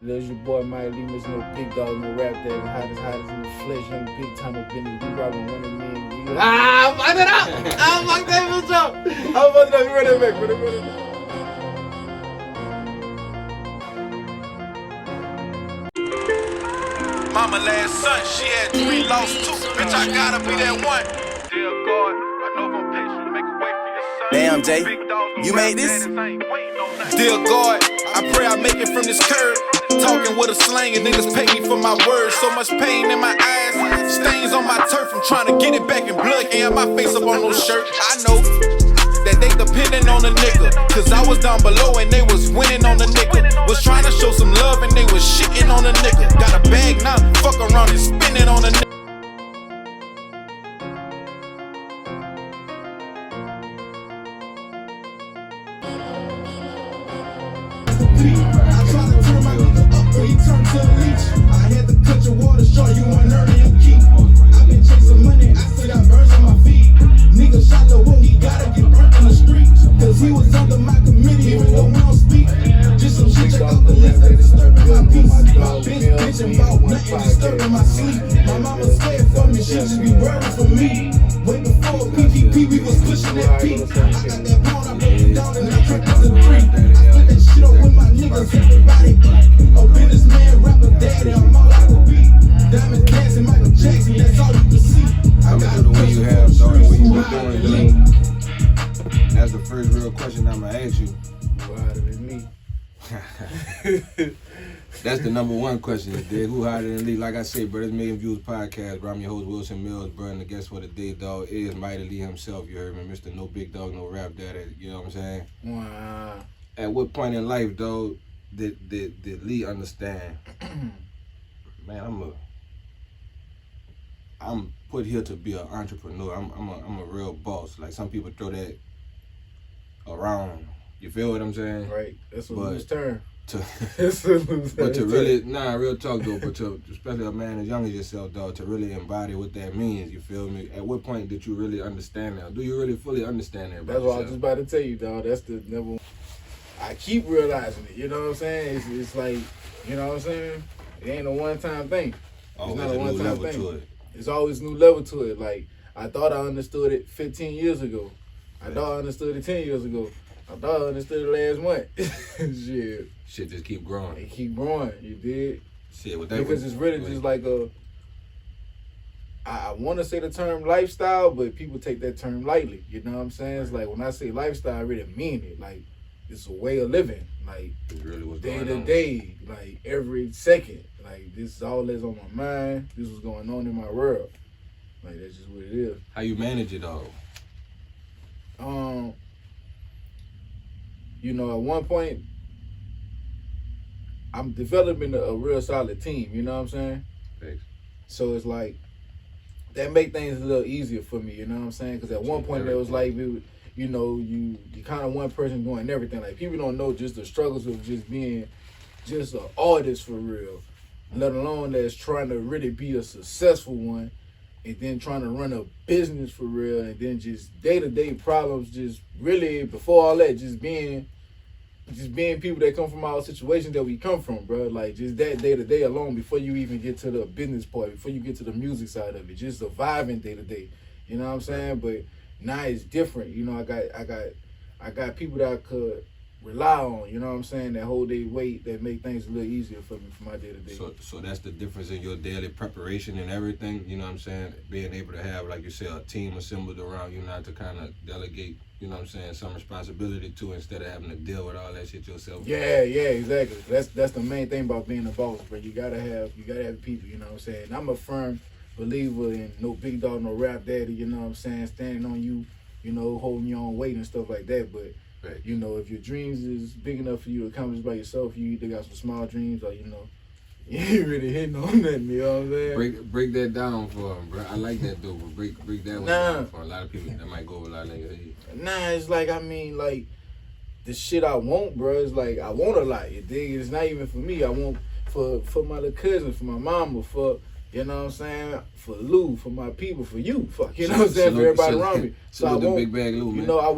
There's your boy MightyLee, Mr. No Big Dog, no rap that hottest in the flesh, young big time up in the we robbing one of me. I fucked it up! I fucked that bitch up! I fucked it up, you run it back, run it back. Mama last son, she had 3, lost 2. Bitch, I gotta be that one. Dear God, I know if I'm patient, make a way for your son. Damn, Jay, you made this? Dear God, I pray I make it from this curb. Talking with a slang and niggas pay me for my words. So much pain in my eyes, stains on my turf. I'm trying to get it back in blood. Can't have my face up on no shirt. I know that they depending on a nigga, cause I was down below and they was winning on the nigga. Was trying to show some love and they was shitting on a nigga. Got a bag now, fuck around and spin it on a nigga. I tried to turn my nigga up, but he turned to a leech. I had to cut your water short, you weren't earning your keep. I've been chasing money, I still got birds on my feet. Nigga shot the wall, he gotta get burnt on the street. Cause he was under my committee, even though we don't speak. Just some shit check off the list that disturbing my peace. My bitch bitching about nothing disturbing my sleep. My mama scared for me, she just be worried for me. Way before PPP, we was pushing that peak. I got that pound, I broke it down and I tricked it to 3. I split that shit up with my niggas, everybody. A businessman, rapper, daddy, I'm all I could be. Diamond dancing, Michael Jackson, that's all you can see. I'm gonna do the way you have, dog, the way you been doing, dude. That's the first real question I'm gonna ask you. Who hotter than me? That's the number one question, you dig? Who hotter than Lee? Like I say, bro, it's MillionViewzPodcast, bro. I'm your host, WilsonMillz, bro, and the guest for the day, dog, is MightyLee himself, you heard me? Mr. No Big Dog, No Rap Daddy, you know what I'm saying? Wow. At what point in life, dog, did Lee understand, man, I'm put here to be an entrepreneur. I'm a real boss. Like some people throw that around. You feel what I'm saying? Right. That's a loose term. But to really, real talk though, but to, especially a man as young as yourself, dog, to really embody what that means, you feel me? At what point did you really understand that? Do you really fully understand that about That's what I was yourself? just about to tell you, dog. That's the number one. I keep realizing it, you know what I'm saying? It's like, you know what I'm saying? It ain't a one-time thing. Oh, It's not there's a a new one-time level thing. to it. It's always new level to it. Like, I thought I understood it 15 years ago. I thought I understood it 10 years ago. I thought I understood it last month. Shit. Shit just keep growing. It keep growing, you did. Shit, with that Because it's really just like I want to say the term lifestyle, but people take that term lightly. You know what I'm saying? It's like when I say lifestyle, I really mean it. Like, it's a way of living. Like, it's really what's day going to on. day, like every second. Like, this is all that's on my mind. This is going on in my world. Like, that's just what it is. How you manage it all? You know, at one point, I'm developing a real solid team. You know what I'm saying? Thanks. So it's like that make things a little easier for me. You know what I'm saying? Because at one point, it was like, you know, you kind of one person doing everything. Like, people don't know just the struggles of just being just an artist for real, let alone that's trying to really be a successful one, and then trying to run a business for real, and then just day-to-day problems, just really, before all that, just being people that come from our situations that we come from, bro. Like, just that day-to-day alone, before you even get to the business part, before you get to the music side of it, just surviving day-to-day. You know what I'm saying? But now it's different. You know, I got people that I could rely on, you know what I'm saying, that hold their weight, that make things a little easier for me for my day-to-day. So that's the difference in your daily preparation and everything, you know what I'm saying? Being able to have, like you said, a team assembled around you, not to kind of delegate, you know what I'm saying, some responsibility to, instead of having to deal with all that shit yourself. Yeah, exactly. That's the main thing about being a boss, bro. You gotta have people, you know what I'm saying? I'm a firm believer in no big dog, no rap daddy, you know what I'm saying, standing on you, you know, holding your own weight and stuff like that. But right. You know, if your dreams is big enough for you to accomplish by yourself, you either got some small dreams or, you know, you ain't really hitting on nothing, you know what I'm saying? Break that down for him, bro. I like that though, but break that one down for a lot of people that might go over a lot of niggas' head. Nah, it's like, I mean, like, the shit I want, bro, is like, I want a lot, you dig? It's not even for me. I want for my little cousins, for my mama, for, you know what I'm saying, for Lou, for my people, for you, fuck, you know what I'm saying, for everybody around me. So I want, big bag Lou, man. you know, I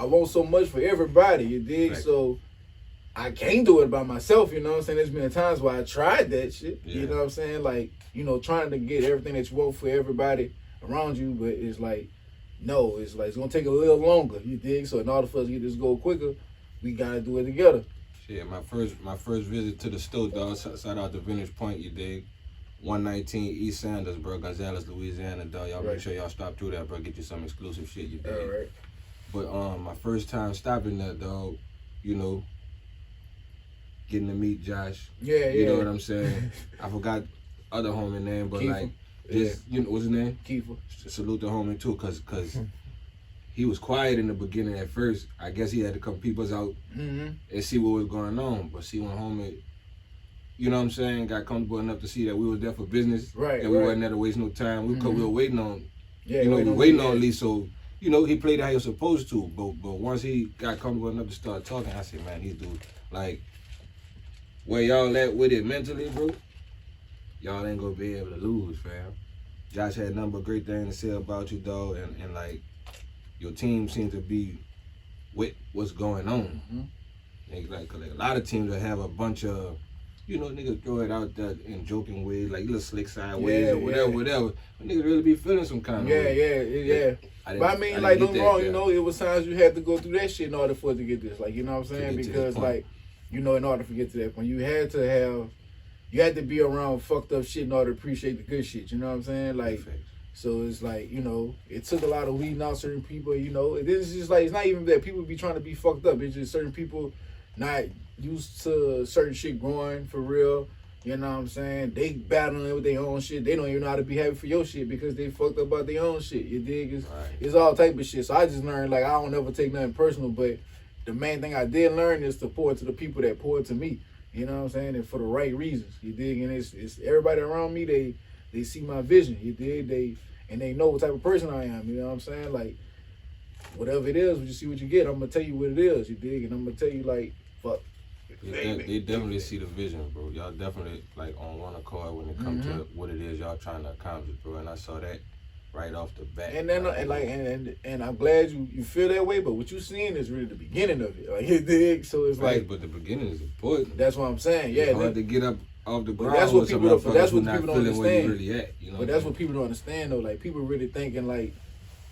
want so much for everybody, you dig? Right. So I can't do it by myself, you know what I'm saying? There's been times where I tried that shit, Yeah. you know what I'm saying? Like, you know, trying to get everything that you want for everybody around you, but it's like, no, it's like, it's gonna take a little longer, you dig? So in order for us to get this goal quicker, we gotta do it together. Shit, my first visit to the store, dog, shout out to Vintage Point, you dig? 119 East Sanders, bro, Gonzales, Louisiana, dog. Y'all make sure y'all stop through that, bro. Get you some exclusive shit, you dig? All right. But my first time stopping there, dog, you know, getting to meet Josh. Yeah, You know what I'm saying? I forgot other homie name, but Kiefer. like, just, you know, what's his name? Kiefer. Salute the homie too, cause he was quiet in the beginning at first. I guess he had to come peep us out and see what was going on. But see, when homie, you know what I'm saying, got comfortable enough to see that we was there for business, Right, and we right. wasn't there to waste no time. We were waiting on, Yeah, you know, we waiting on Lee. Lee. So, you know, he played how he was supposed to. But once he got comfortable enough to start talking, I said, man, these dudes, like, where y'all at with it mentally, bro, y'all ain't gonna be able to lose, fam. Josh had nothing but great things to say about you, dog, and like, your team seems to be with what's going on. Like a lot of teams will have a bunch of, you know, niggas throw it out there in joking ways, like little slick side ways or whatever. But niggas really be feeling some kind of way. Yeah. But I mean, like, don't get me wrong, you know, it was times you had to go through that shit in order for it to get this. Like, you know what I'm saying? Because, like, you know, in order to get to that point, you had to be around fucked up shit in order to appreciate the good shit. You know what I'm saying? Like, so it's like, you know, it took a lot of weeding out certain people, you know. It's just like, it's not even that people be trying to be fucked up. It's just certain people not used to certain shit growing for real. You know what I'm saying? They battling with their own shit. They don't even know how to be happy for your shit because they fucked up about their own shit. You dig? It's all type of shit. So I just learned, like, I don't ever take nothing personal, but the main thing I did learn is to pour it to the people that pour it to me. You know what I'm saying? And for the right reasons. You dig? And it's everybody around me, they see my vision. You dig? They know what type of person I am. You know what I'm saying? Like, whatever it is, you see what you get. I'm gonna tell you what it is. You dig? And I'm gonna tell you, like, fuck. They definitely see the vision, bro. Y'all definitely like on one accord when it comes to what it is y'all trying to accomplish, bro. And I saw that right off the bat. And then and I'm glad you feel that way. But what you seeing is really the beginning of it. Like, you dig? So it's like, but the beginning is important. That's what I'm saying. Yeah, it's hard to get up off the ground. That's what people don't. That's what not people don't feeling where you understand. really at, you know. But that's what people don't understand though. Like, people really thinking like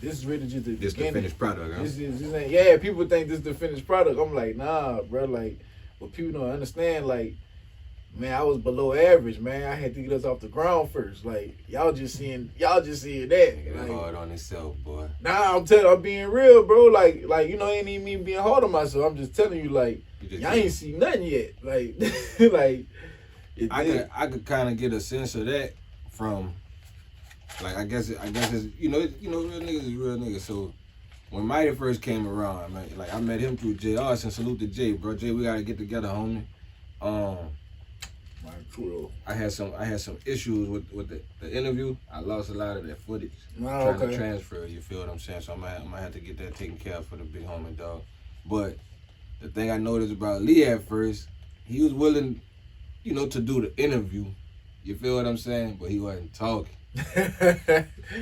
this is really just the this beginning. the finished product. Huh? This ain't, yeah, people think this is the finished product. I'm like, nah, bro. Like, what people don't understand, like, man, I was below average, man. I had to get us off the ground first. Like, y'all just seeing that. Like, hard on itself, boy. Nah, I'm being real, bro. Like, you know, ain't even me being hard on myself. I'm just telling you, like, y'all ain't seen nothing yet. Like, like, I could kind of get a sense of that from, like, I guess it's, you know, real niggas is real niggas. So when Mighty first came around, man, like, I met him through Jay Arson. Salute to Jay, bro. Jay, we gotta get together, homie. I had some issues with the interview. I lost a lot of that footage trying to transfer. You feel what I'm saying? So I might have to get that taken care of for the big homie, dog. But the thing I noticed about Lee at first, he was willing, you know, to do the interview. You feel what I'm saying? But he wasn't talking.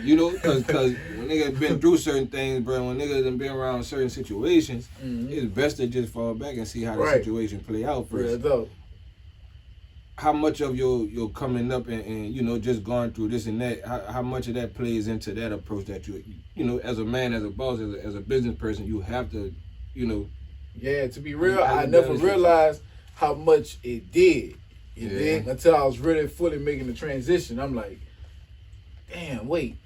You know, cause when niggas been through certain things, bro, when niggas done been around certain situations, it's best to just fall back and see how the situation play out first. How much of your coming up and you know, just going through this and that, how much of that plays into that approach that you know, as a man, as a boss, as a business person, you have to, you know. Yeah, to be real, I never realized how much it did. You dig? Until I was really fully making the transition. I'm like, damn, wait.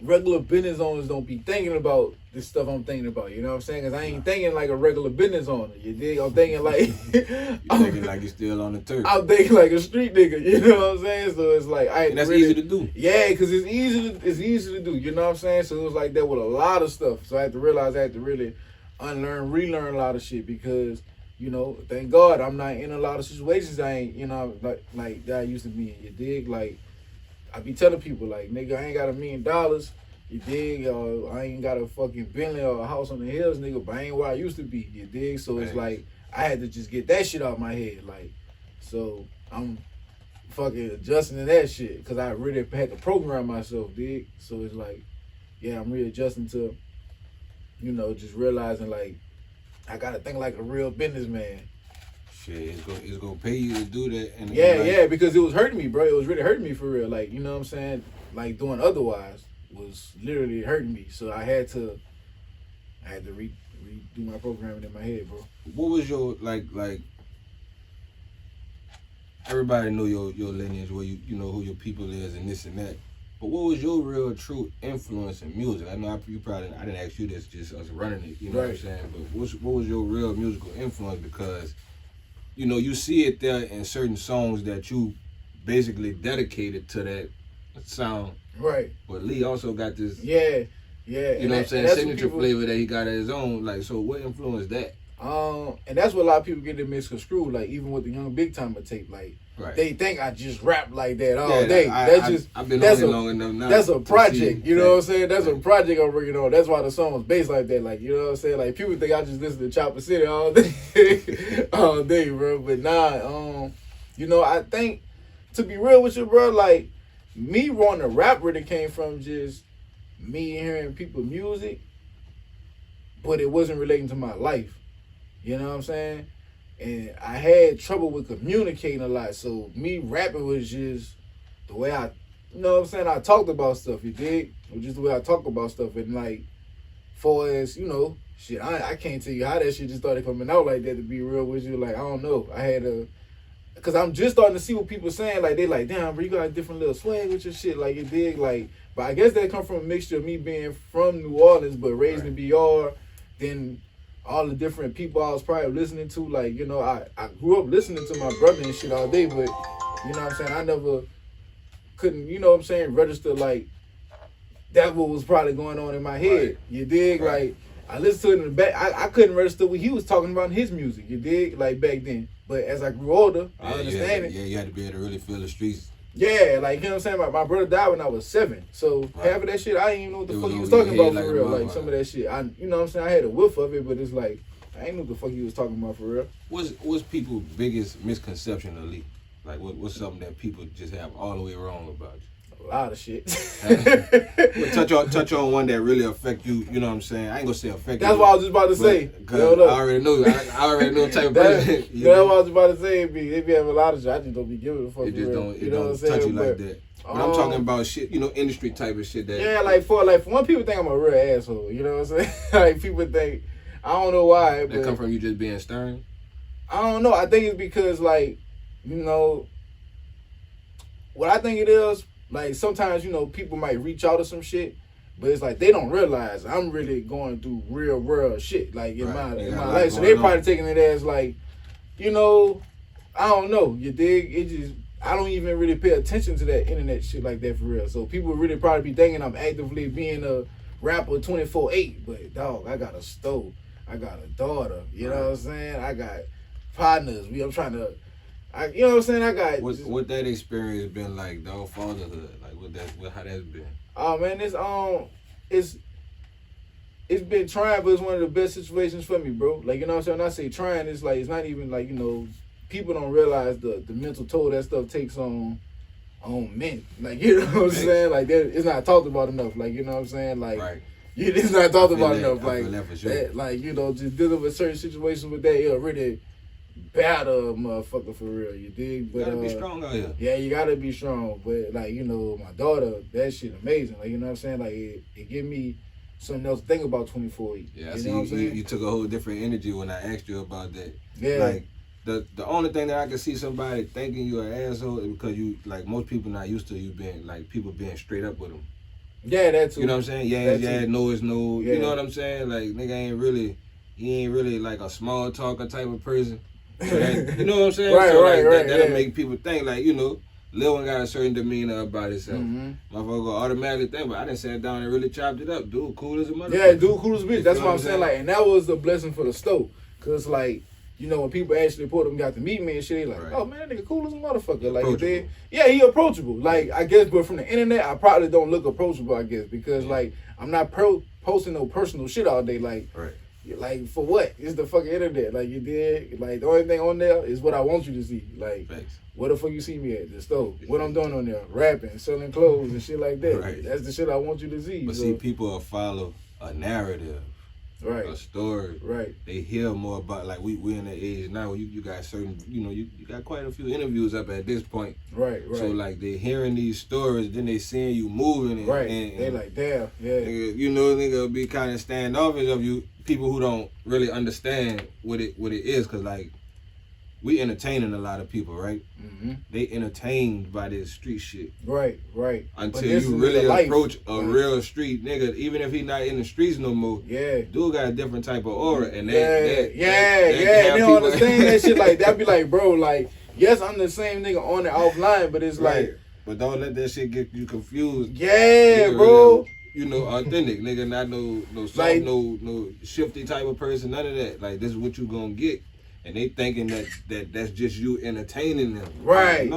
Regular business owners don't be thinking about this stuff I'm thinking about. You know what I'm saying? Because I ain't thinking like a regular business owner. You dig? I'm thinking like... You're thinking like you're still on the turf. I'm thinking like a street nigga. You know what I'm saying? So it's like... And that's easy to do. Yeah, because it's easy to do. You know what I'm saying? So it was like that with a lot of stuff. So I had to realize I had to really unlearn, relearn a lot of shit because... You know, thank God I'm not in a lot of situations I ain't, you know, like that I used to be in. You dig? Like, I be telling people, like, nigga, I ain't got $1 million. You dig? I ain't got a fucking Bentley or a house on the hills, nigga, but I ain't where I used to be. You dig? So it's like, I had to just get that shit out my head. Like, so I'm fucking adjusting to that shit because I really had to program myself, dig? So it's like, yeah, I'm readjusting to, you know, just realizing, like, I gotta think like a real businessman. Shit, it's gonna pay you to do that. And yeah, because it was hurting me, bro. It was really hurting me for real. Like, you know what I'm saying? Like, doing otherwise was literally hurting me. So I had to redo my programming in my head, bro. What was your like? Everybody know your lineage, where you know who your people is and this and that. But what was your real true influence in music? I know I didn't ask you this, just us running it, you know what I'm saying? But what was your real musical influence? Because, you know, you see it there in certain songs that you basically dedicated to that sound. Right. But Lee also got this, yeah. You know what I'm saying, signature flavor that he got at his own. Like, so what influenced that? And that's what a lot of people get it misconstrued. Like, even with the Young Big Timer tape, like, they think I just rap like that all day. I've been on it long enough now. That's a project, you know what I'm saying? That's a project I'm working on. That's why the song was based like that. Like, you know what I'm saying? Like, people think I just listen to Chopper City all day, bro. But nah, you know, I think, to be real with you, bro, like, me wanting to rap really came from just me hearing people's music, but it wasn't relating to my life. You know what I'm saying? And I had trouble with communicating a lot. So me rapping was just the way I, you know what I'm saying? I talked about stuff, you dig? It was just the way I talk about stuff. And like, far as, you know, shit, I can't tell you how that shit just started coming out like that, to be real with you. Like, I don't know. I had because I'm just starting to see what people saying. Like, they like, damn, bro, you got a different little swag with your shit. Like, you dig? Like, but I guess that come from a mixture of me being from New Orleans, but raised in BR, then all the different people I was probably listening to. Like, you know, I grew up listening to my brother and shit all day, but, you know what I'm saying, I never couldn't, you know what I'm saying, register, like, that what was probably going on in my head. Right. You dig? Right. Like, I listened to it in the back. I couldn't register what he was talking about in his music. You dig? Like, back then. But as I grew older, I understand it. Yeah, you had to be able to really feel the streets. Yeah, like, you know what I'm saying? My brother died when I was 7. So half of that shit, I didn't even know what the fuck he was talking about for real. Like, some of that shit, you know what I'm saying? I had a whiff of it, but it's like, I ain't know what the fuck he was talking about for real. What's people's biggest misconception of Lee? Like, what's something that people just have all the way wrong about you? A lot of shit. Well, touch on one that really affect you. You know what I'm saying? I ain't gonna say affect. That's what I was just about to say. Cause I already knew. I already know the type of person. That's what I was about to say. They be having a lot of shit. I just don't be giving a fuck. It just don't. It don't touch you like that. But I'm talking about shit. You know, industry type of shit. That like for one, people think I'm a real asshole. You know what I'm saying? Like, people think, I don't know why. That come from you just being stern. I don't know. I think it's because, like, you know, what I think it is. Like, sometimes, you know, people might reach out to some shit, but it's like they don't realize I'm really going through real world shit, like, in my life. So they probably taking it as, like, you know, I don't know. You dig? It just, I don't even really pay attention to that internet shit like that for real. So people really probably be thinking I'm actively being a rapper 24/8, but dog, I got a stove, I got a daughter. You know what I'm saying? I got partners. I'm trying to. You know what I'm saying? I got. What that experience been like, dog? Fatherhood, like how that's been? Oh man, it's been trying, but it's one of the best situations for me, bro. Like, you know what I'm saying? When I say trying, it's like, it's not even like, you know, people don't realize the mental toll that stuff takes on men. Like, you know what I'm saying? Like, that, it's not talked about enough. Like, you know what I'm saying? Like, it's not talked about enough. Like, that, like, you know, just dealing with certain situations with that, it'll really batter a motherfucker for real, you dig? But you gotta be strong out here. Yeah, you gotta be strong. But, like, you know, my daughter, that shit amazing. Like, you know what I'm saying? Like, it give me something else to think about 24/8. Yeah, you know what I'm saying? You took a whole different energy when I asked you about that. Yeah. Like, the only thing that I can see somebody thinking you an asshole is because you, like, most people not used to you being, like, people being straight up with them. Yeah, that too. You know what I'm saying? Yeah, no is no. Yeah. You know what I'm saying? Like, nigga he ain't really like a small talker type of person. So that, you know what I'm saying? Right. That'll make people think, like, you know, Lil one got a certain demeanor about himself. Motherfucker go automatically think, but I done sat down and really chopped it up. Dude, cool as a motherfucker. Yeah, dude, cool as a bitch. That's what I'm saying. Like, and that was a blessing for the stove. Cause, like, you know, when people actually put them, got to meet me and shit, they like, oh man, that nigga cool as a motherfucker. Like, he approachable. Like, I guess, but from the internet, I probably don't look approachable, I guess, because like, I'm not posting no personal shit all day. Like, like, for what? It's the fucking internet. Like, you did. Like, the only thing on there is what I want you to see. Like, where the fuck you see me at? The stove. What I'm doing on there? Rapping, selling clothes and shit like that. That's the shit I want you to see. But see, people will follow a narrative a story. Right. They hear more about, like, we in the age now where you got certain, you got quite a few interviews up at this point. Right. So, like, they hearing these stories, then they seeing you moving. And, right. And they like, damn, yeah. Nigga be kind of standoffish of you, people who don't really understand what it is, because, like, we entertaining a lot of people, right? Mm-hmm. They entertained by this street shit. Right. Until you really approach a real street nigga, even if he not in the streets no more. Yeah. Dude got a different type of aura, and They don't understand that shit. Like that be like, bro, like, yes, I'm the same nigga on and offline, but it's like, but don't let that shit get you confused. Yeah, nigga, bro. Authentic nigga, not no soft, like, no shifty type of person, none of that. Like, this is what you gonna get. And they thinking that's just you entertaining them. Right.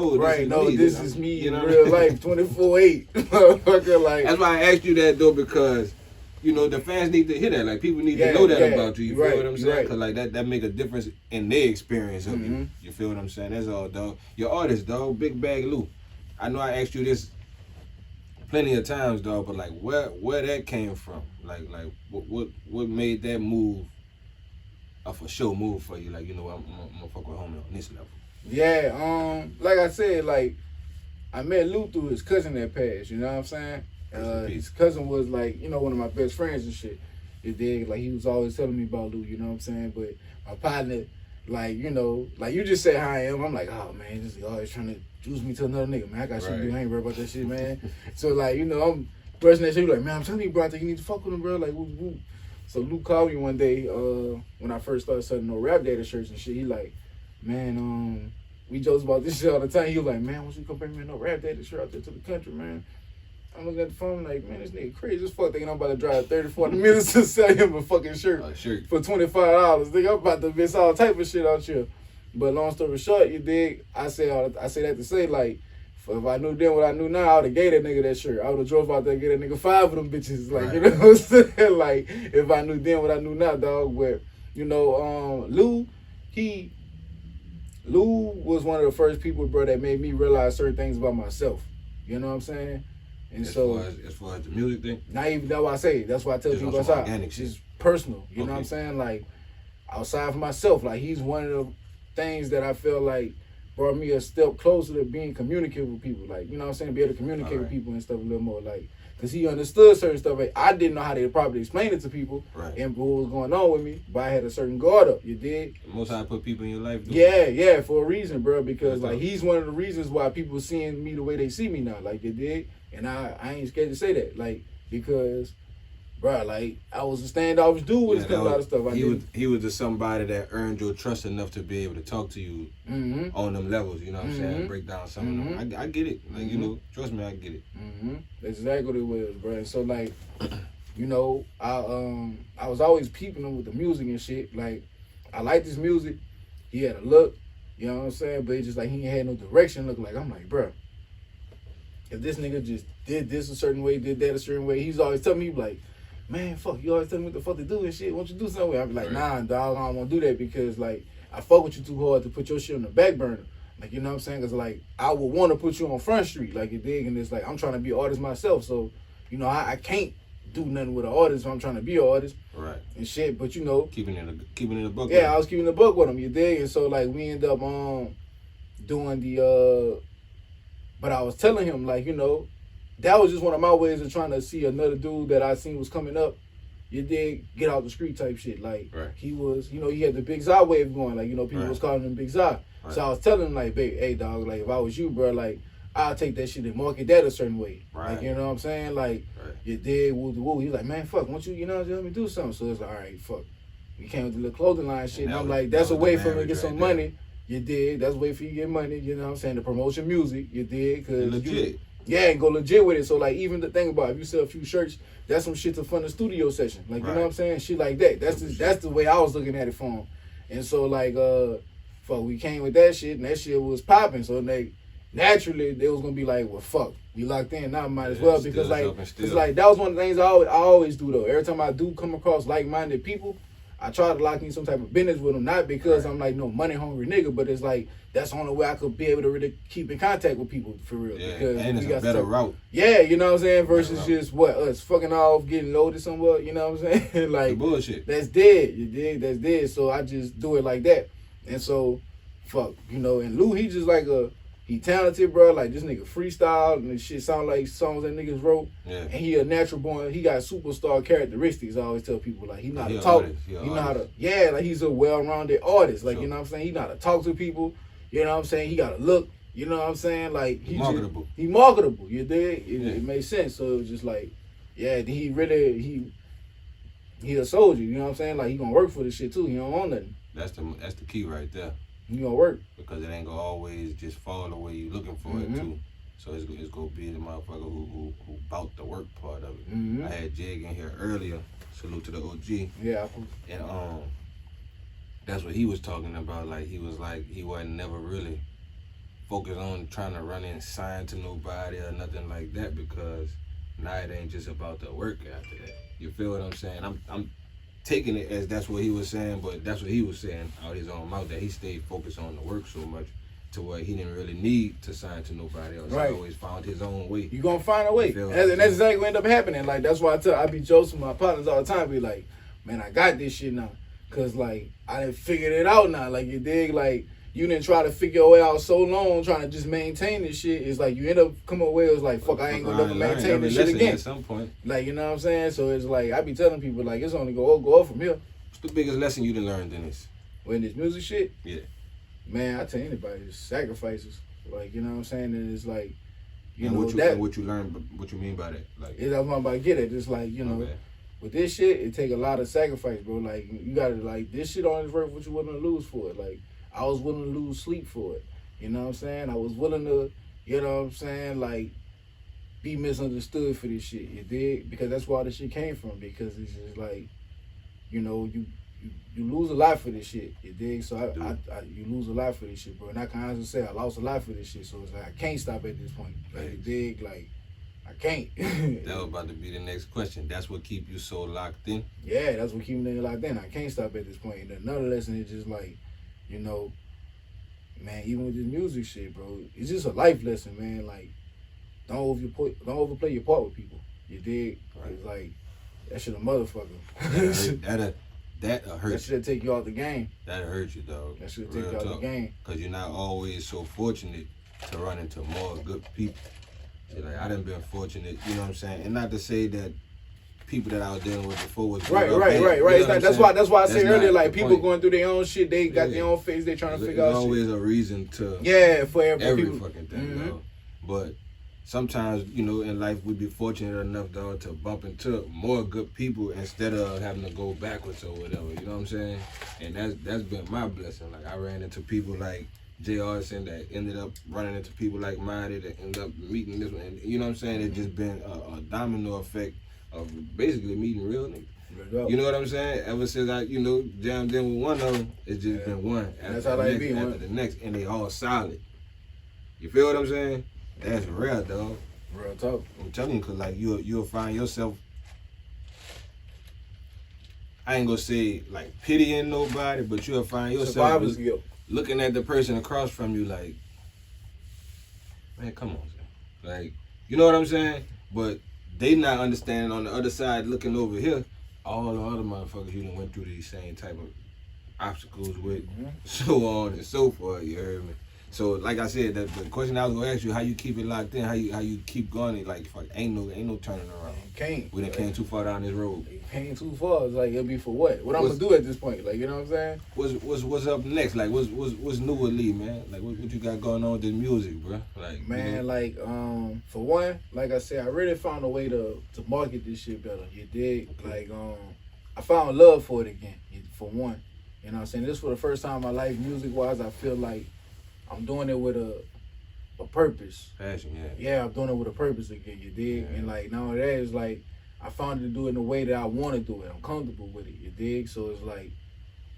This is me in real life, 24/8. Like, that's why I asked you that though, because the fans need to hear that. Like, people need to know that about you. You feel what I'm saying? Because like that make a difference in their experience of you. You feel what I'm saying? That's all, dog. Your artist, dog, Big Bag Lou. I know I asked you this plenty of times, dog, but like where that came from? Like what made that move? A for sure move for you, like, I'm gonna fuck with homie on this level. Yeah, like I said, like, I met Lou through his cousin that passed, you know what I'm saying? His cousin was like, one of my best friends and shit. You dig? Like, he was always telling me about Lou, you know what I'm saying? But my partner, like, like you just said how I am, I'm like, oh man, this is always trying to juice me to another nigga, man. I got shit to do, I ain't worried about that shit, man. So like, I'm brushing that shit, like, man, I'm telling you, bro, I think you need to fuck with him, bro. Like, woo. So Luke called me one day when I first started selling no rap data shirts and shit. He like, man, we jokes about this shit all the time. He was like, man, once you come bring me no rap data shirt out there to the country, man. I'm looking at the phone like, man, this nigga crazy as fuck, thinking I'm about to drive 30-40 minutes to sell him a fucking shirt for $25. Nigga, I'm about to miss all type of shit out here. But long story short, you dig? I say that to say, like, if I knew then what I knew now, I would have gave that nigga that shirt. I would have drove out there and get that nigga 5 of them bitches. Like, you know what I'm saying? Like, if I knew then what I knew now, dog. But, Lou was one of the first people, bro, that made me realize certain things about myself. You know what I'm saying? And as far as the music thing? Not even that's what I say. That's why I tell people outside. It's just personal. You know what I'm saying? Like, outside of myself, like, he's one of the things that I feel like brought me a step closer to being communicative with people. Like, you know what I'm saying? Be able to communicate with people and stuff a little more. Like, because he understood certain stuff. Like, I didn't know how to properly explain it to people and what was going on with me, but I had a certain guard up. You dig? Most high put people in your life. Yeah, for a reason, bro. Because, like, he's one of the reasons why people seeing me the way they see me now. Like, you dig? And I ain't scared to say that. Like, because, bro, like, I was a standoffish dude with a lot of stuff. He was just somebody that earned your trust enough to be able to talk to you on them levels, you know what I'm saying? Break down some of them. I get it. Like, trust me, I get it. That's exactly what it was, bro. And so, like, I was always peeping him with the music and shit. Like, I like this music. He had a look, you know what I'm saying? But it's just like he ain't had no direction. Look like, I'm like, bro, if this nigga just did this a certain way, did that a certain way, he's always telling me, like, man, fuck, you always tell me what the fuck to do and shit. Why don't you do something? I'll be like, nah, dog, I don't want to do that because, like, I fuck with you too hard to put your shit on the back burner. Like, you know what I'm saying? Because, like, I would want to put you on Front Street, like, you dig? And it's like, I'm trying to be an artist myself, so, I can't do nothing with an artist if I'm trying to be an artist. Right. And shit, but, keeping it a buck. Yeah, I was keeping the buck with him, you dig? And so, like, we end up doing the, but I was telling him, like, that was just one of my ways of trying to see another dude that I seen was coming up. You dig? Get out the street type shit. Like, he was, he had the Big Zah wave going. Like, people was calling him Big Zah. Right. So I was telling him, like, babe, hey, dog, like, if I was you, bro, like, I'll take that shit and market that a certain way. Right. Like, you know what I'm saying? Like, you dig? Woo. He was like, man, fuck, won't you, let me do something. So it's like, all right, fuck. We came with the little clothing line shit. And I'm like, that's a way for me to get some money. You dig? That's a way for you to get money. You know what I'm saying? To promotion music. You dig? Cause legit. And go legit with it. So, like, even the thing about if you sell a few shirts, that's some shit to fund a studio session. Like, you know what I'm saying? Shit like that. That's the way I was looking at it for him. And so, like, we came with that shit, and that shit was popping. So, naturally, they was going to be like, well, fuck. We locked in now, might as well. Because, like, that was one of the things I always do, though. Every time I do come across like-minded people, I try to lock in some type of business with him, not because I'm like no money hungry nigga, but it's like that's the only way I could be able to really keep in contact with people for real. Yeah, because and it's we a better route. Yeah, you know what I'm saying? Versus route. just us fucking off, getting loaded somewhere, you know what I'm saying? Like The bullshit. that's dead, you dig? That's dead. So I just do it like that. And so, fuck, you know, and Lou, he just like he talented, bro. Like this nigga freestyle and this shit sound like songs that niggas wrote. Yeah. And he a natural born. He got superstar characteristics. I always tell people like he know how He to a talk. artist. He a He know how to artist. like he's a well-rounded artist. Like Sure. you know what I'm saying. He know how to talk to people. You know what I'm saying. He got a look. You know what I'm saying. Like he Marketable. He marketable. You dig? Yeah. It made sense. So it was just like, yeah. He really he a soldier. You know what I'm saying. Like he gonna work for this shit too. He don't want nothing. That's the key right there. He gonna work. Because it ain't gonna always just fall the way you looking for it too. So it's gonna be the motherfucker who bout the work part of it. Mm-hmm. I had Jig in here earlier. Salute to the OG. Yeah. And that's what he was talking about. Like he wasn't never really focused on trying to run and sign to nobody or nothing like that, because now it ain't just about the work after that. You feel what I'm saying? I'm taking it as that's what he was saying, but that's what he was saying out his own mouth, that he stayed focused on the work so much to where he didn't really need to sign to nobody else. Right. He always found his own way. You gonna find a way. You feel And what that's exactly what ended up happening. Like that's why I be jokes with my partners all the time. Be like, man, I got this shit now. Cause like I done figured it out now. Like you dig, like you didn't try to figure your way out so long trying to just maintain this shit. It's like you end up coming away, it's like fuck, I ain't gonna never maintain this shit again. At some point. Like you know what I'm saying? So it's like I be telling people like it's only go up from here. What's the biggest lesson you done learned in this? When this music shit, Yeah. man, I tell anybody, it's sacrifices. Like, you know what I'm saying? And it's like, you and know, what you learned, what you mean by that? Like, that's what I'm about to get at. It's like, you know, okay. with this shit, it take a lot of sacrifice, bro. Like, you gotta, like, this shit only worth what you willing to lose for it. Like, I was willing to lose sleep for it. You know what I'm saying? I was willing to, you know what I'm saying, like, be misunderstood for this shit. You dig? Because that's where this shit came from. Because it's just like, you know, you lose a lot for this shit. You dig? So you lose a lot for this shit, bro. And I can honestly say I lost a lot for this shit. So it's like I can't stop at this point. Like, you dig? Like, I can't. That was about to be the next question. That's what keep you so locked in? Yeah, that's what keep me locked in. I can't stop at this point. And another lesson is just like, you know, man, even with this music shit, bro, it's just a life lesson, man. Like, don't overplay your part with people. You dig? Right. It's like, that shit a motherfucker. That That hurt you. shit'll take you off the game. That hurt you, dog. That shit'll take you out the game. Because you're not always so fortunate to run into more good people. You're like, I done been fortunate, you know what I'm saying? And not to say that people that I was dealing with before was Right. You know It's like, that's why I said earlier, like, people point. going through their own shit, they got Yeah. their own phase, they trying to figure There's out always shit. a reason to Yeah, for every people. fucking thing, dog. But sometimes, you know, in life we'd be fortunate enough, dog, to bump into more good people instead of having to go backwards or whatever. You know what I'm saying? And that's been my blessing. Like, I ran into people like J. Arson that ended up running into people like MightyLee that ended up meeting this one. And, you know what I'm saying? It's just been a domino effect of basically meeting real niggas. You know what I'm saying? Ever since I, you know, jammed in with one of them, it's just been one after That's how the they next, be, after man. the next, and they all solid. You feel what I'm saying? That's rare, dog. Real talk. I'm telling you, cause like you'll find yourself. I ain't gonna say like pitying nobody, but you'll find yourself Survivor's guilt. looking at the person across from you like, man, come on, son. Like, you know what I'm saying? But they not understanding on the other side, looking over here, all the other motherfuckers you done went through these same type of obstacles with, so on and so forth. You heard me? So, like I said, the question I was gonna ask you, how you keep it locked in, how you keep going, like, fuck, ain't no turning around. Can't. We done came too far down this road. Came too far. It's like, it'll be for what? What I'm gonna do at this point? Like, you know what I'm saying? What's up next? Like, what's new with Lee, man? Like, what you got going on with this music, bro? Like, Man, you know? like, for one, like I said, I really found a way to market this shit better. You dig? Okay. Like, I found love for it again, for one. You know what I'm saying? This for the first time in my life, music-wise, I feel like I'm doing it with a purpose. Passion, yeah. Yeah, I'm doing it with a purpose again, you dig? Yeah. And like, now that is like, I found it to do it in the way that I want to do it. I'm comfortable with it, you dig? So it's like,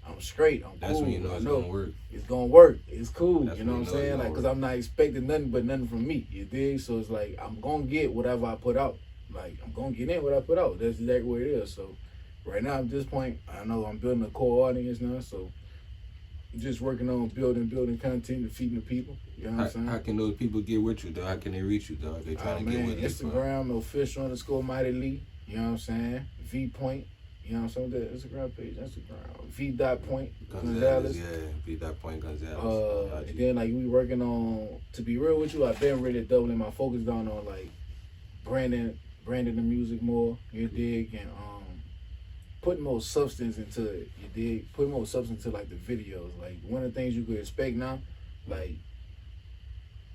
I'm straight, I'm That's cool. when you know it's gonna work. It's gonna work. It's cool. That's You know when what you I'm know it's saying? gonna Like, cause work. I'm not expecting nothing from me. You dig? So it's like I'm gonna get whatever I put out. Like I'm gonna get in what I put out. That's exactly what it is. So, right now at this point, I know I'm building a core audience now, so just working on building content and feeding the people. You know what I'm saying? How can those people get with you, though? How can they reach you, though? They trying to get with you. Instagram, official _MightyLee. You know what I'm saying? V-Point. You know what I'm saying? That Instagram page, Instagram. V.Point Gonzalez. Yeah, V.Point Gonzalez. And then like we working on, to be real with you, I've been really doubling my focus down on like branding the music more, you dig, and putting more substance into it, you dig, putting more substance into like the videos. Like one of the things you could expect now, like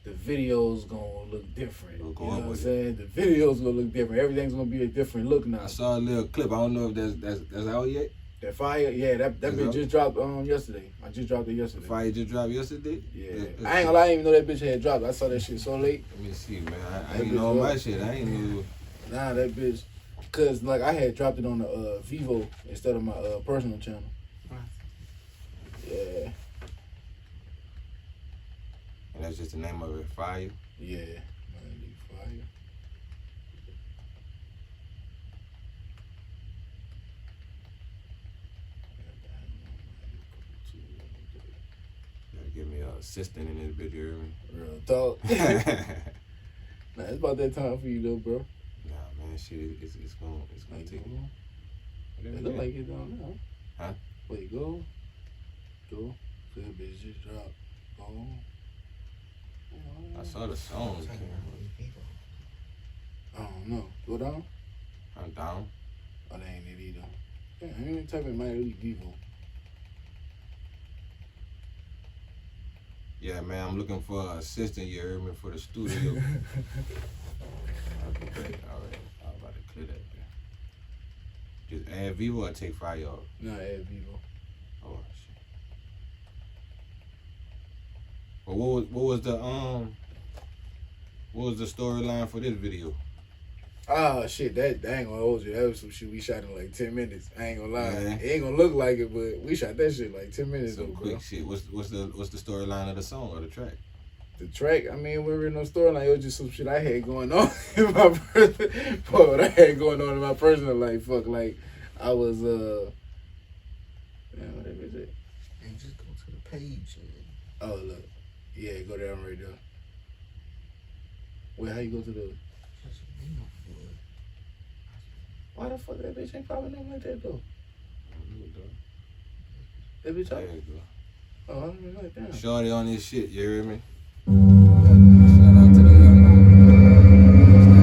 the videos gonna look different. You know what I'm saying? The videos gonna look different. Everything's gonna be a different look now. I saw a little clip. I don't know if that's out yet. That fire, yeah, that bitch just dropped yesterday. I just dropped it yesterday. Fire just dropped yesterday? Yeah. I ain't gonna lie, I didn't even know that bitch had dropped. I saw that shit so late. Let me see, man. I ain't know my shit. I ain't know. Nah, that bitch, cause like I had dropped it on the Vivo instead of my personal channel. Yeah. And that's just the name of it, Fire? Yeah. Fire. Gotta give me an assistant in this bitch, you hear me? Real talk. Nah, it's about that time for you though, bro. Nah, man, shit, it's gonna take me. It look like it's on now. Huh? Wait, go. That bitch just dropped. Go. I saw the song. I don't know. Go down? I'm down. Oh, that ain't it either. Yeah, I ain't typing MightyLee Vivo. Yeah, man, I'm looking for an assistant, you heard me, for the studio. Okay, all right. I'm about to clear that there. Just add Vivo or take Fire off? No, add Vivo. Oh, shit. But what was the storyline for this video? Ah, shit, that ain't gonna hold you. That was some shit we shot in like 10 minutes. I ain't gonna lie. Yeah. It ain't gonna look like it, but we shot that shit like 10 minutes Some ago, quick bro. shit. What's the storyline of the song or the track? The track, I mean, we were in no storyline. It was just some shit I had going on in my what I had going on in my personal life. Fuck, like I was damn, what that bitch at? And just go to the page. Oh look, yeah, go down right there. Wait, how you go to the? Why the fuck that bitch ain't popping up like that though? That bitch There up? you go. Oh, I don't even like that. Shorty on this shit, you hear me? Shout out to the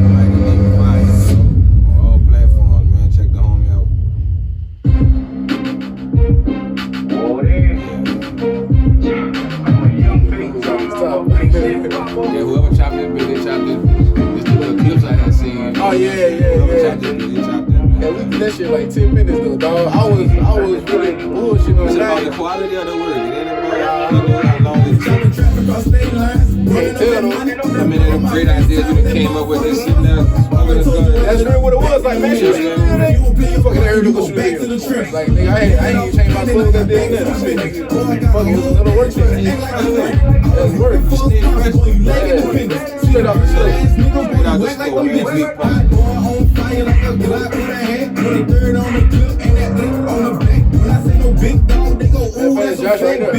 MightyLee Fire on all platforms, man. Check the homie out. Yeah, whoever chopped this bitch, they chopped this bitch. This the little clips I done seen. Oh yeah. Whoever chopped this bitch, they chopped this bitch. Yeah, we did that shit like 10 minutes though, dog. I was really bullshitting on Is it about the that. quality of the work? It ain't about how long it's taking. I mean, them great ideas you came up with this shit now. That's really what it was. Like, man, you fucking heard to go shoot video. Like, nigga, I ain't even changed my clothes that day. Fucking, it was another work shit. That's work. Yeah. Straight off the show. Straight out the store, man. That's Josh right there.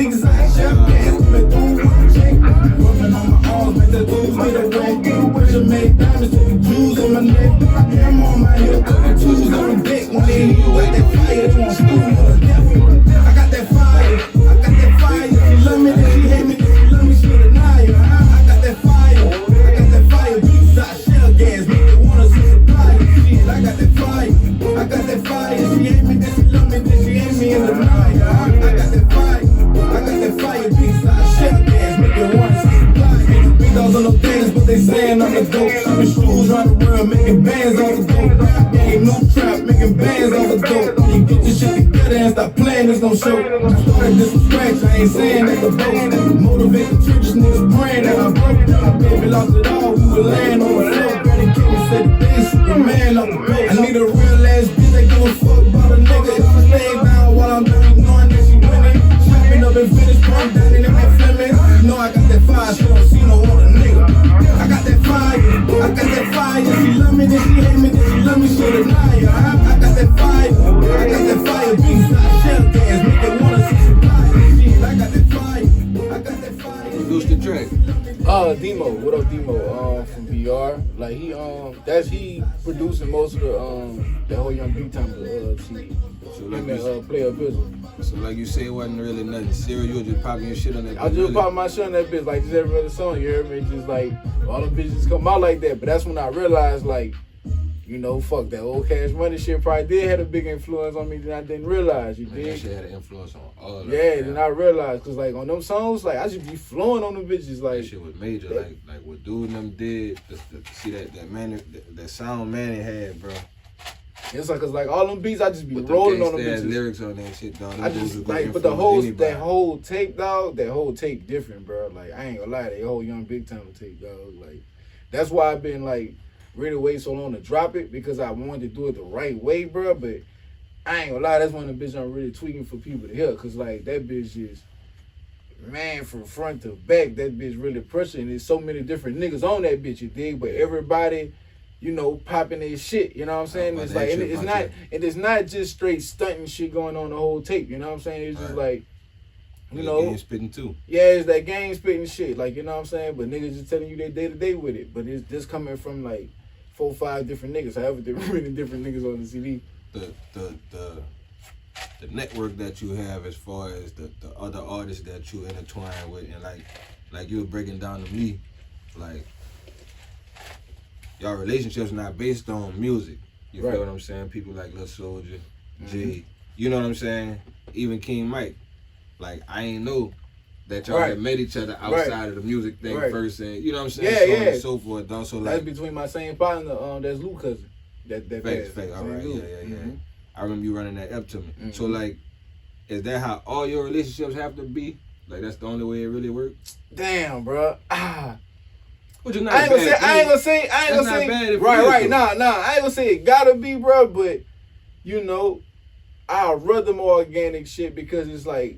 Demo. What up, Demo? From BR. Like he producing most of the whole Young Big Time CD. So like Player Visual. So like you say, it wasn't really nothing serious. You were just popping your shit on that. I just pop my shit on that bitch like just every other song. You hear me? Just like all the bitches come out like that. But that's when I realized like, you know, fuck that old Cash Money shit probably did have a big influence on me that I didn't realize. You Man, did? that shit had an influence on all of Yeah, that. then I realized because like on them songs, like I just be flowing on them bitches like. That shit was major. Like what dude and them did. See that sound Manny had, bro. It's like, cause like all them beats, I just be With rolling on them gangsta-ass bitches. lyrics on that shit, dog. I just like, but that whole tape, dog, that whole tape different, bro. Like I ain't gonna lie, that whole Young Big Time tape, dog. Like that's why I've been like really waiting so long to drop it because I wanted to do it the right way, bro. But I ain't gonna lie, that's one of the bitches I'm really tweaking for people to hear, cause like that bitch is, man, from front to back, that bitch really pressure, and there's so many different niggas on that bitch, you dig? But everybody, you know, popping their shit, you know what I'm saying? It's like, and it's not just straight stunting shit going on the whole tape, you know what I'm saying? It's just like, you know, game spitting too. Yeah, it's that game spitting shit, like, you know what I'm saying? But niggas just telling you their day to day with it. But it's just coming from like 4 or 5 different niggas, however many different niggas on the CD. The network that you have as far as the other artists that you intertwine with, and like you were breaking down to me, like y'all relationships not based on music. You feel what I'm saying? People like Lil Soldier, Jay, you know what I'm saying? Even King Mike. Like I ain't know that y'all had met each other outside of the music thing first, and you know what I'm saying? So on and so forth. Also, that's like between my same partner, that's Lou cousin. That fake. All right, yeah. I remember you running that up to me. So like, is that how all your relationships have to be? Like that's the only way it really works? Damn, bro. Which is not I ain't gonna say. Right. Nah. I ain't gonna say it gotta be, bro. But you know, I'd rather more organic shit because it's like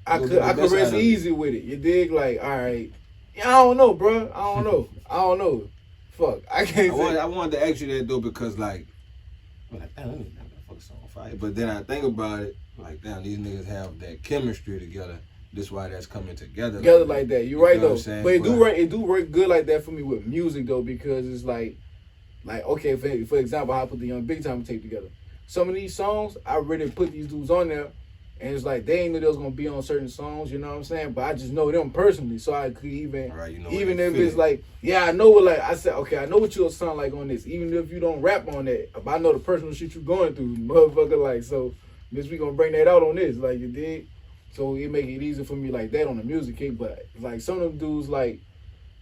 I could rest easy with it. You dig? Like, all right. Yeah, I don't know, bro. I don't know. Fuck. I can't say. I wanted to ask you that though because like, I'm like, damn, let me have that fucking song on fire. But then I think about it, like, damn, these niggas have that chemistry together. This why that's coming together like that. You're right though. But it do work good like that for me with music though, because it's like okay, for example, I put the Young Big Time tape together. Some of these songs, I really put these dudes on there, and it's like they ain't knew they was gonna be on certain songs, you know what I'm saying? But I just know them personally, so I could even if it's like, yeah, I know what, like I said, okay, I know what you'll sound like on this, even if you don't rap on that. But I know the personal shit you going through, motherfucker. Like, so bitch, we gonna bring that out on this, like, you dig? So it make it easier for me like that on the music kick. But like some of them dudes, like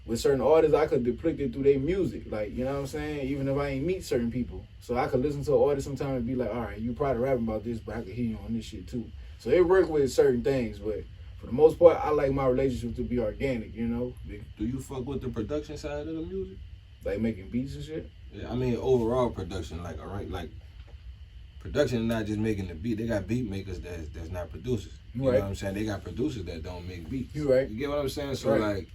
with certain artists, I could depict it through their music, like, you know what I'm saying? Even if I ain't meet certain people, so I could listen to an artist sometimes and be like, all right, you probably rapping about this, but I could hear you on this shit too. So it work with certain things, but for the most part, I like my relationship to be organic, you know? Do you fuck with the production side of the music? Like making beats and shit? Yeah, I mean overall production, like, all right, like production is not just making the beat. They got beat makers that's not producers. You know what I'm saying? They got producers that don't make beats. You right. You get what I'm saying? So like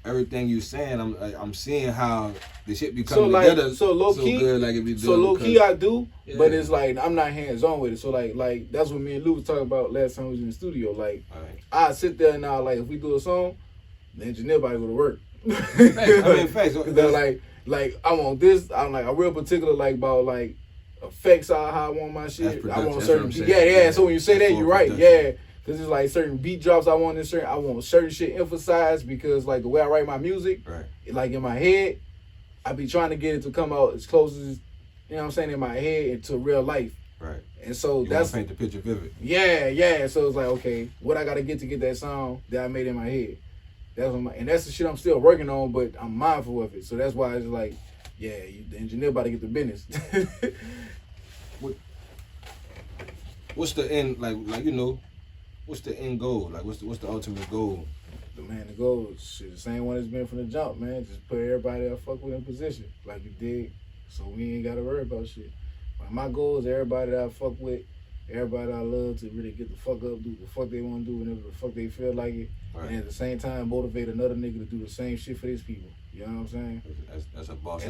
everything you saying, I'm seeing how the shit be coming together. So low key, good, like it be so low key I do, but it's like I'm not hands on with it. So like that's what me and Lou was talking about last time we was in the studio. Like I sit there now, like if we do a song, the engineer about to go to work. Facts. They're like I want this. I'm like I'm real particular like about like effects, how I want my shit. I want certain So when you say that, you're right. Yeah. Cause it's like certain beat drops I want certain shit emphasized because like the way I write my music, like in my head, I be trying to get it to come out as close as, you know what I'm saying, in my head into real life. Right. And so that's paint the picture vivid. Yeah. So it's like, okay, what I gotta get to get that sound that I made in my head. That's the shit I'm still working on, but I'm mindful of it. So that's why it's like, yeah, the engineer about to get the business. What's the end like you know? What's the end goal? Like, what's the ultimate goal? The goal is shit, the same one it's been from the jump, man. Just put everybody that fuck with in position, like you did, so we ain't gotta worry about shit. Like, my goal is everybody that I fuck with, everybody that I love to really get the fuck up, do the fuck they want to do whenever the fuck they feel like it, and at the same time motivate another nigga to do the same shit for these people. You know what I'm saying? That's a boss.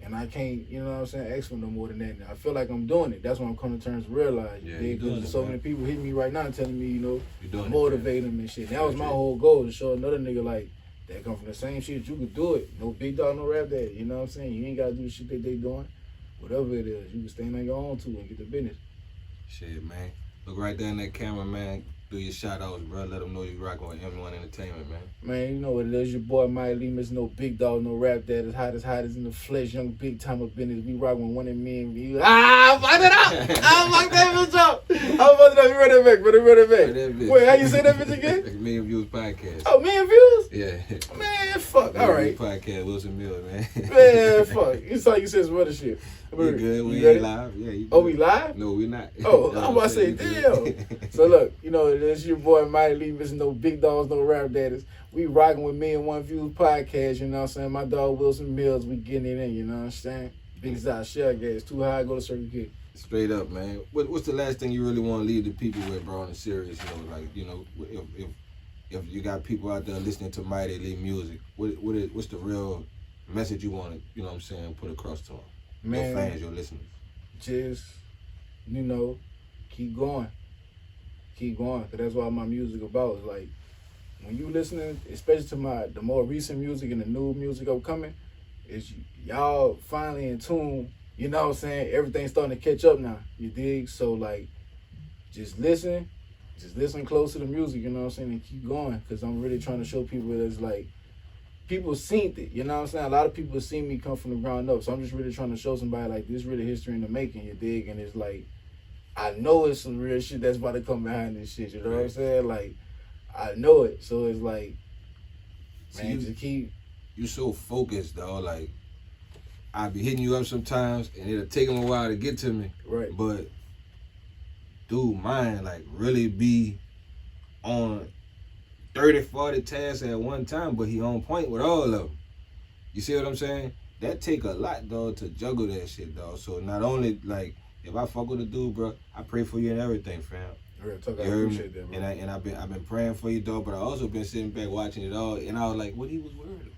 And I can't, you know what I'm saying, ask for no more than that. And I feel like I'm doing it. That's when I'm coming to terms to realize. Because so many people hitting me right now telling me, you know, motivate them and shit. And that was my whole goal, to show another nigga like, that come from the same shit. You could do it. No big dog, no rap daddy. You know what I'm saying? You ain't gotta do the shit that they doing. Whatever it is, you can stand on your own too and get the business. Shit, man. Look right there in that camera, man. Do your shout outs, bro. Let them know you rocking with M1 Entertainment, man. Man, you know what it is. Your boy MightyLee, Miss No Big Dog, no rap dad. As hot as in the flesh, young big time of business. We rocking with one of MillionViewz. I fucked it up. I fucked that bitch up. I fucked it up. You run that back, brother. Run that back. Wait, how you say that bitch again? MillionViewzPodcast. Oh, MillionViewz? Yeah. Man, fuck. All right. Podcast, WilsonMillz, man. Man, fuck. You saw you said some other shit. We good. We ready? ain't live. Yeah. You Oh, good. we live? No, we not. Oh, I'm about to say, damn. So look, you know, it's your boy MightyLee, Mr. No Big Dogs, no rap daddies. We rocking with MillionViewzPodcast, you know what I'm saying? My dog WilsonMillz, we getting it in, you know what I'm saying? Big Zot, shell gas, too high, go to Circle K. Straight up, man. What's the last thing you really want to leave the people with, bro, on the serious, you know, if you got people out there listening to MightyLee music, what's the real message you want to, you know what I'm saying, put across to them? Man, your fans, your listeners. Just, you know, keep going. Keep going, because that's what my music about. It's like, when you listening, especially to the more recent music and the new music upcoming, is y'all finally in tune, you know what I'm saying? Everything's starting to catch up now, you dig? So, like, just listen close to the music, you know what I'm saying, and keep going, because I'm really trying to show people that it's like, people seen it, you know what I'm saying? A lot of people have seen me come from the ground up, so I'm just really trying to show somebody, like, this really history in the making, you dig? And it's like, I know it's some real shit that's about to come behind this shit, you know what I'm saying? Like, I know it, so it's like, man, just keep. You so focused, though, like, I be hitting you up sometimes, and it'll take them a while to get to me. Right. But, dude, mine, like, really be on 30, 40 tasks at one time, but he on point with all of them. You see what I'm saying? That take a lot, dog, to juggle that shit, dog. So not only, like, if I fuck with a dude, bro, I pray for you and everything, fam. Real talk, I appreciate that, bro. And I've been praying for you, dog, but I also been sitting back watching it all, and I was like, what he was worried about?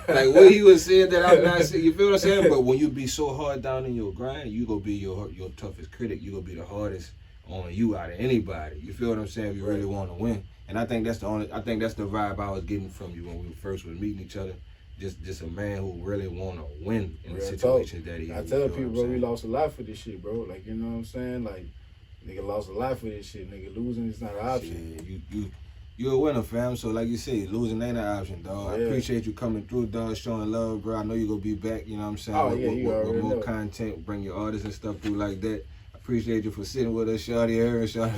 Like what he was saying that I'm not saying, you feel what I'm saying? But when you be so hard down in your grind, you gonna be your toughest critic. You gonna be the hardest on you out of anybody. You feel what I'm saying? If you really want to win. And I think that's the vibe I was getting from you when we first was meeting each other. Just a man who really want to win in the situations that he. I tell people, bro, we lost a lot for this shit, bro. Like, you know what I'm saying? Like, nigga lost a lot for this shit. Nigga, losing is not an option. Shit, you a winner, fam. So like you say, losing ain't an option, dog. Yeah. I appreciate you coming through, dog, showing love, bro. I know you gonna be back. You know what I'm saying? Oh, yeah, with more content, bring your artists and stuff through like that. Appreciate you for sitting with us, shorty. I fuck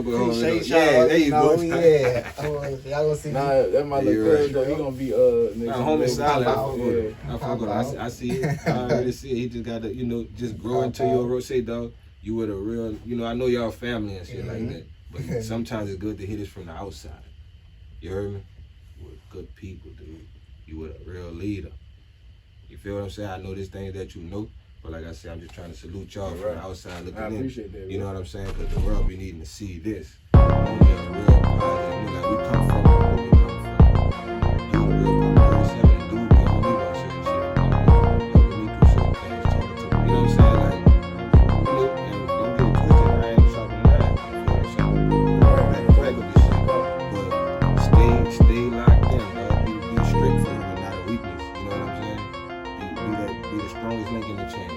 with homie. Yeah, there you go. Yeah. Y'all gonna see. Nah, that my little girl, though. He gonna be nigga. Homie solid. I fuck with him. I see it. I already see it. He just got to, you know, just grow into your role. Say, dog, you with a real, you know, I know y'all family and shit like that. But sometimes it's good to hit us from the outside. You heard me? With good people, dude. You with a real leader. You feel what I'm saying? I know there's things that you know. But like I said, I'm just trying to salute y'all from the outside looking in. I appreciate that. You know what I'm saying? Because the world be needing to see this. Only a real positive. You know, like we come from where we come from. You a real person, and dude, we don't need no certain shit. Helping me do certain things, talking to me. You know what I'm saying? Like, you know, and don't get it twisted. I ain't talking that. You know what I'm saying? Back with this shit. But stay locked in, dog. Be strict for you, but not a weakness. You know what I'm saying? Be the strongest link in the chain.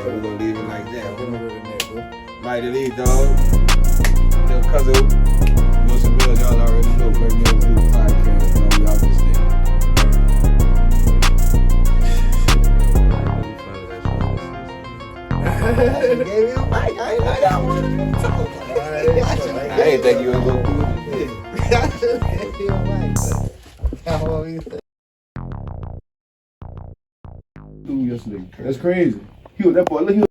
We're gonna leave it like that. MightyLee, dog. Little cousin, WilsonMillz, y'all already know. MillionViewzPodcast, dog. We out this thing. You gave me a mic. I ain't like that one. I ain't think you was gonna do it. I gave you a mic. That's crazy. That boy, look,